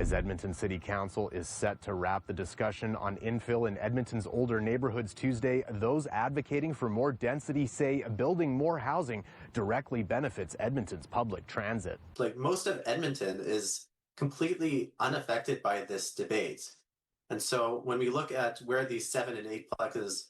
As Edmonton City Council is set to wrap the discussion on infill in Edmonton's older neighborhoods Tuesday, those advocating for more density say building more housing directly benefits Edmonton's public transit. Like most of Edmonton is completely unaffected by this debate. And so when we look at where these 7 and 8 plexes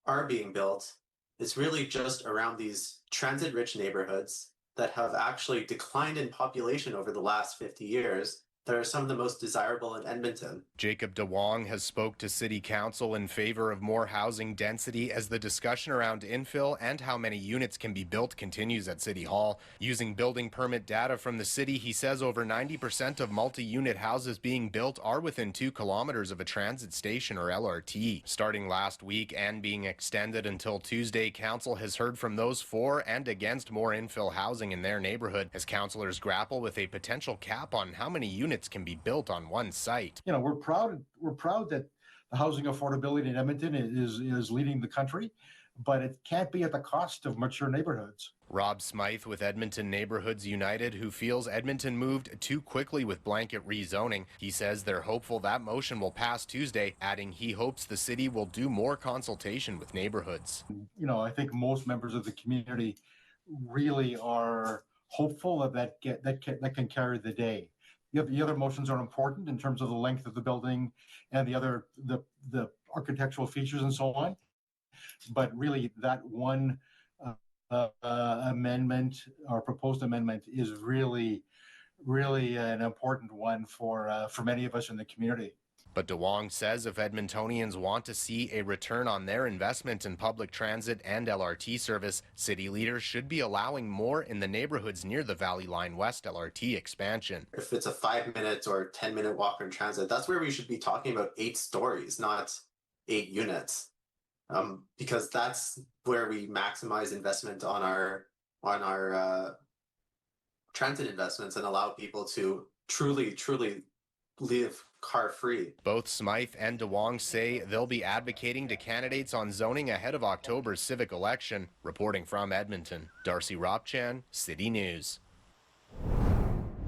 are being built, it's really just around these transit-rich neighborhoods that have actually declined in population over the last 50 years. That are some of the most desirable in Edmonton. Jacob DeWong has spoke to City Council in favor of more housing density as the discussion around infill and how many units can be built continues at City Hall. Using building permit data from the city, he says over 90% of multi-unit houses being built are within 2 kilometers of a transit station or LRT. Starting last week and being extended until Tuesday, Council has heard from those for and against more infill housing in their neighborhood as councillors grapple with a potential cap on how many units can be built on one site. You know, we're proud that the housing affordability in Edmonton is leading the country, but it can't be at the cost of mature neighborhoods. Rob Smythe with Edmonton Neighbourhoods United, who feels Edmonton moved too quickly with blanket rezoning. He says they're hopeful that motion will pass Tuesday, adding he hopes the city will do more consultation with neighborhoods. You know, I think most members of the community really are hopeful that can carry the day. The other motions are important in terms of the length of the building and the architectural features and so on. But really, that one amendment or proposed amendment is really an important one for many of us in the community. But DeWong says if Edmontonians want to see a return on their investment in public transit and LRT service, city leaders should be allowing more in the neighborhoods near the Valley Line West LRT expansion. If it's a 5-minute or 10-minute walk in transit, that's where we should be talking about 8 stories, not 8 units, because that's where we maximize investment on our transit investments and allow people to truly live car-free. Both Smythe and DeWong say they'll be advocating to candidates on zoning ahead of October's civic election. Reporting from Edmonton, Darcy Ropchan, City News.